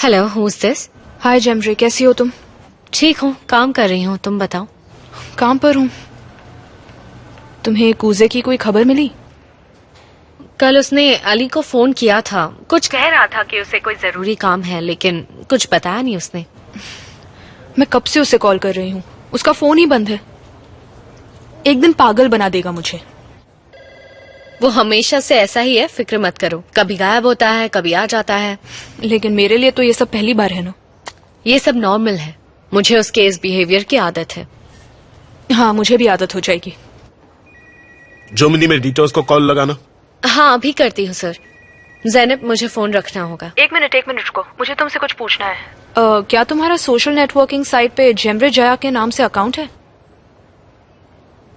Hello, who's this? हाय जेमरे, कैसी हो तुम? ठीक हूँ, काम कर रही हूँ, तुम बताओ। काम पर हूँ। तुम्हें कूजे की कोई खबर मिली? कल उसने अली को फोन किया था, कुछ कह रहा था कि उसे कोई जरूरी काम है, लेकिन कुछ बताया नहीं उसने। मैं कब से उसे कॉल कर रही हूँ, उसका फोन ही बंद है। एक दिन पागल बना देगा मुझे। वो हमेशा से ऐसा ही है, फिक्र मत करो। कभी गायब होता है, कभी आ जाता है। लेकिन मेरे लिए तो ये सब पहली बार है ना। ये सब नॉर्मल है, मुझे उसके इस बिहेवियर की आदत है। हाँ, मुझे भी आदत हो जाएगी। जोमिनी में डिटोस को कॉल लगाना। हाँ, अभी करती हूँ सर। ज़ैनब, मुझे फोन रखना होगा। एक मिनट रुको, मुझे तुमसे कुछ पूछना है। क्या तुम्हारा सोशल नेटवर्किंग साइट पे जेमरे जया के नाम से अकाउंट है?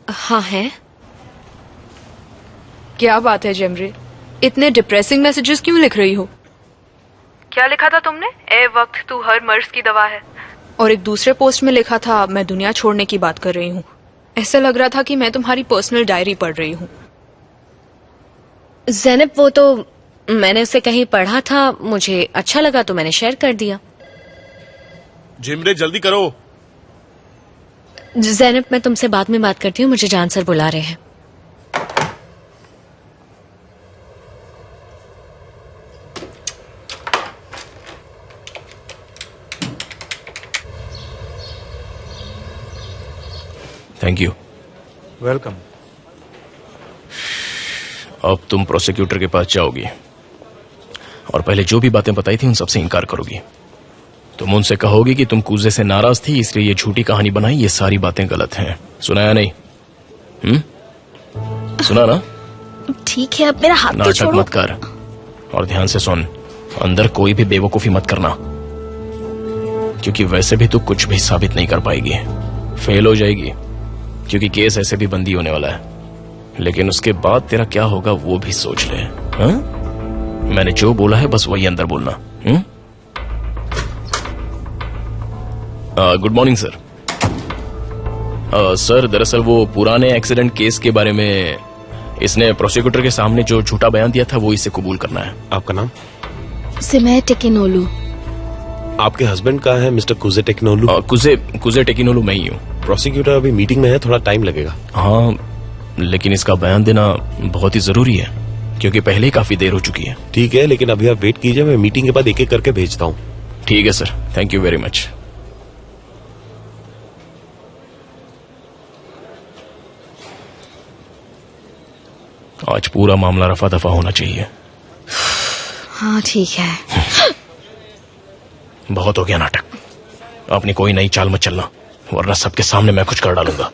हाँ है। क्या बात है जेमरे, इतने डिप्रेसिंग मैसेजेस क्यों लिख रही हो? क्या लिखा था तुमने? ए वक्त तू हर मर्ज की दवा है। और एक दूसरे पोस्ट में लिखा था मैं दुनिया छोड़ने की बात कर रही हूँ। ऐसा लग रहा था कि मैं तुम्हारी पर्सनल डायरी पढ़ रही हूँ। ज़ैनब, वो तो मैंने उसे कहीं पढ़ा था, मुझे अच्छा लगा तो मैंने शेयर कर दिया। जिमरे जल्दी करो। ज़ैनब, मैं तुमसे बाद में बात करती हूँ, मुझे जान सर बुला रहे हैं। Thank you. वेलकम। अब तुम प्रोसिक्यूटर के पास जाओगी और पहले जो भी बातें बताई थी उन सबसे इनकार करोगी। तुम उनसे कहोगी कि तुम कूजे से नाराज थी, इसलिए ये झूठी कहानी बनाई, ये सारी बातें गलत हैं। सुना या नहीं? सुना ना? ठीक है, अब मेरा हाथ तो नाटक छोड़ो। मत कर और ध्यान से सुन। अंदर कोई भी बेवकूफी मत करना, क्योंकि वैसे भी तू कुछ भी साबित नहीं कर पाएगी, फेल हो जाएगी, क्योंकि केस ऐसे भी बंदी होने वाला है। लेकिन उसके बाद तेरा क्या होगा वो भी सोच ले। हाँ? मैंने जो बोला है बस वही अंदर बोलना। Good morning sir. सर, दरअसल वो पुराने एक्सीडेंट केस के बारे में इसने प्रोसिक्यूटर के सामने जो झूठा बयान दिया था वो इसे कबूल करना है। आपका नाम? सिमय टेकिनोलू। आपके हस्बैंड का है मिस्टर कुजे टेकिनोलू? कुजे टेकिनोलू मैं ही हूँ। प्रोसिक्यूटर अभी मीटिंग में है, थोड़ा टाइम लगेगा। हाँ, लेकिन इसका बयान देना बहुत ही जरूरी है, क्योंकि पहले ही काफी देर हो चुकी है। ठीक है, लेकिन अभी आप वेट कीजिए, मैं मीटिंग के बाद एक एक करके भेजता हूँ। ठीक है sir, thank you very much. आज पूरा मामला रफा दफा होना चाहिए। हाँ ठीक है। बहुत हो गया नाटक, अपनी कोई नई चाल मत चलना, वरना सबके सामने मैं कुछ कर डालूंगा।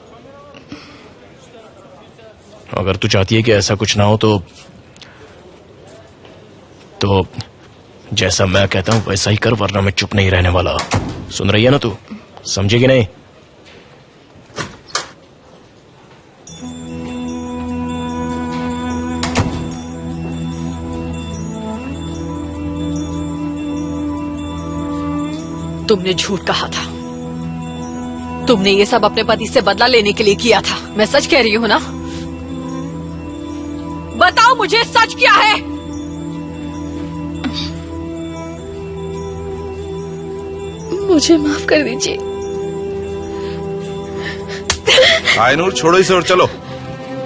अगर तू चाहती है कि ऐसा कुछ ना हो तो जैसा मैं कहता हूं वैसा ही कर, वरना मैं चुप नहीं रहने वाला। सुन रही है ना तू? समझेगी नहीं? तुमने झूठ कहा था। तुमने ये सब अपने पति से बदला लेने के लिए किया था। मैं सच कह रही हूँ ना? बताओ मुझे, सच क्या है? मुझे माफ कर दीजिए। आयनूर, छोड़ो इसे और चलो।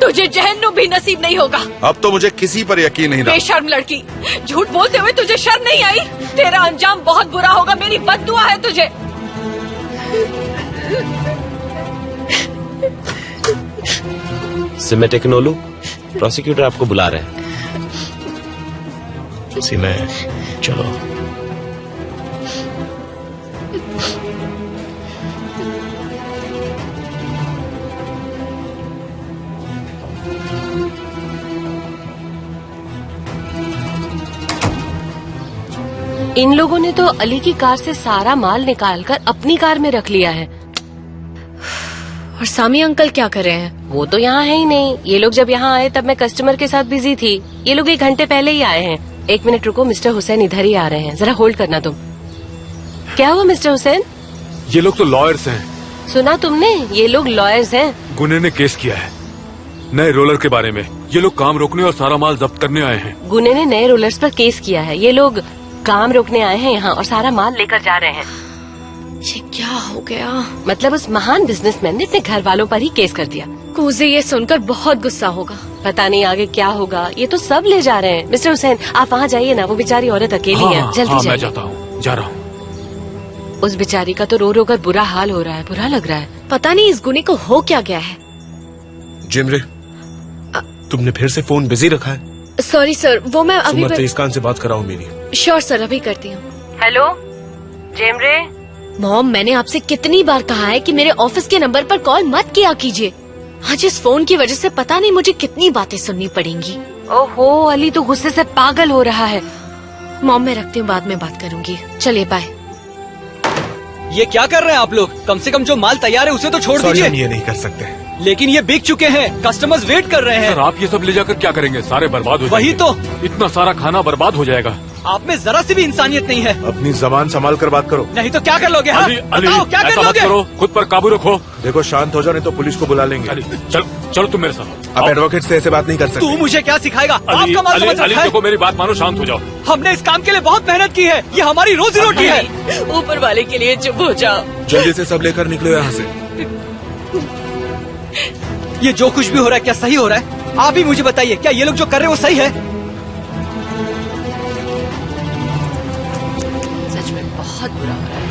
तुझे जहन्नुम भी नसीब नहीं होगा। अब तो मुझे किसी पर यकीन नहीं रहा। बेशर्म लड़की, झूठ बोलते हुए तुझे शर्म नहीं आई? तेरा अंजाम बहुत बुरा होगा, मेरी बद्दुआ है तुझे। सिमय टेकिनोलू, प्रोसिक्यूटर आपको बुला रहे हैं। सिमय, चलो। इन लोगों ने तो अली की कार से सारा माल निकालकर अपनी कार में रख लिया है। और सामी अंकल क्या कर रहे हैं? वो तो यहाँ है ही नहीं। ये लोग जब यहाँ आए तब मैं कस्टमर के साथ बिजी थी। ये लोग 1 घंटे पहले ही आए हैं। 1 मिनट रुको, मिस्टर हुसैन इधर ही आ रहे हैं, जरा होल्ड करना तुम। क्या हुआ मिस्टर हुसैन? ये लोग तो लॉयर्स हैं। सुना तुमने? ये लोग लॉयर्स हैं। गुने ने केस किया है नए रोलर के बारे में। ये लोग काम रोकने और सारा माल जब्त करने आए हैं। गुने ने नए रोलर्स पर केस किया है। ये लोग काम रोकने आए हैं यहाँ और सारा माल लेकर जा रहे हैं। ये क्या हो गया? मतलब उस महान बिजनेसमैन ने अपने घर वालों पर ही केस कर दिया। कूजे ये सुनकर बहुत गुस्सा होगा। पता नहीं आगे क्या होगा। ये तो सब ले जा रहे हैं। मिस्टर हुसैन, आप वहाँ जाइए ना, वो बेचारी औरत अकेली है। जल्दी मैं जाइए। जाता हूँ, जा रहा हूँ। उस बेचारी का तो रो रो कर बुरा हाल हो रहा है, बुरा लग रहा है। पता नहीं इस गुनी को हो क्या गया है। जिमरे, तुमने फिर से फोन बिजी रखा है? सॉरी सर, वो मैं अभी सुमर तेज कान से बात कराओ मेरी। श्योर सर, अभी करती हूँ। हेलो जेमरे। मॉम, मैंने आपसे कितनी बार कहा है कि मेरे ऑफिस के नंबर पर कॉल मत किया कीजिए। आज इस फोन की वजह से पता नहीं मुझे कितनी बातें सुननी पड़ेंगी। ओहो, अली तो गुस्से से पागल हो रहा है। मॉम, मैं रखती हूँ, बाद में बात करूंगी। चलिए बाय। ये क्या कर रहे हैं आप लोग? कम से कम जो माल तैयार है उसे तो छोड़ सॉरी, हम दीजिए। ये नहीं कर सकते। लेकिन ये बिक चुके हैं, कस्टमर्स वेट कर रहे सर, हैं। आप ये सब ले जाकर क्या करेंगे? सारे बर्बाद हो वही जाएंगे। तो। इतना सारा खाना बर्बाद हो जाएगा। आप में जरा सी भी इंसानियत नहीं है। अपनी जबान संभाल कर बात करो। नहीं तो क्या कर लोगे? हाँ? अली, अली, बताओ, क्या ऐसा कर मत लोगे? करो, खुद पर काबू रखो। देखो, शांत हो जाओ नहीं तो पुलिस को बुला लेंगे। अली, चलो तुम मेरे साथ। आप एडवोकेट से ऐसे बात नहीं कर तू सकते। मुझे क्या सिखाएगा? अली, आपका माल अली, समझ अली, रखा है। देखो मेरी बात मानो, शांत हो जाओ। हमने इस काम के लिए बहुत मेहनत की है। ये हमारी रोजी रोटी है। ऊपर वाले के लिए चुप हो जाओ। जल्दी से सब लेकर निकलो यहाँ से। ये जो कुछ भी हो रहा है क्या सही हो रहा है? आप ही मुझे बताइए, क्या ये लोग जो कर रहे हैं वो सही है? सच में बहुत बुरा हो रहा है।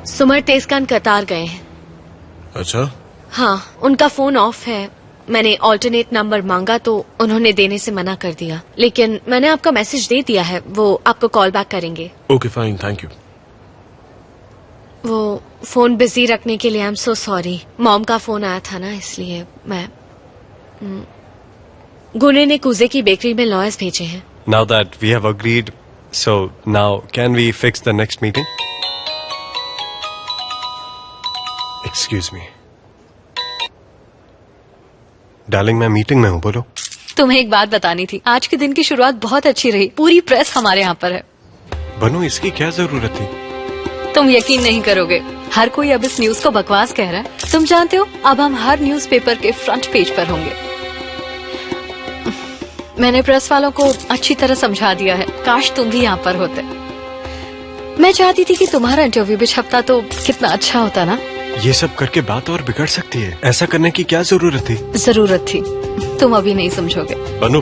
सुमर तेजकान कतार गए हैं। अच्छा, हाँ, उनका फोन ऑफ है। मैंने ऑल्टरनेट नंबर मांगा तो उन्होंने देने से मना कर दिया, लेकिन मैंने आपका मैसेज दे दिया है, वो आपको कॉल बैक करेंगे। Okay fine, thank you. वो फोन बिजी रखने के लिए I am so sorry. Mom का फोन आया था ना, इसलिए मैं गुने ने कूजे की बेकरी में लॉयर्स भेजे हैं। Now that we have agreed, so now can we fix the next meeting? Excuse me. Darling, मैं मीटिंग में हूँ, बोलो। तुम्हें एक बात बतानी थी। आज के दिन की शुरुआत बहुत अच्छी रही। पूरी प्रेस हमारे यहाँ पर है। बनो, इसकी क्या जरूरत थी? तुम यकीन नहीं करोगे, हर कोई अब इस न्यूज को बकवास कह रहा है। तुम जानते हो, अब हम हर न्यूज़पेपर के फ्रंट पेज पर होंगे। मैंने प्रेस वालों को अच्छी तरह समझा दिया है। काश तुम भी यहाँ पर होते। मैं चाहती थी कि तुम्हारा इंटरव्यू भी छपता तो कितना अच्छा होता ना। ये सब करके बात और बिगड़ सकती है। ऐसा करने की क्या जरूरत थी? जरूरत थी, तुम अभी नहीं समझोगे। बनो,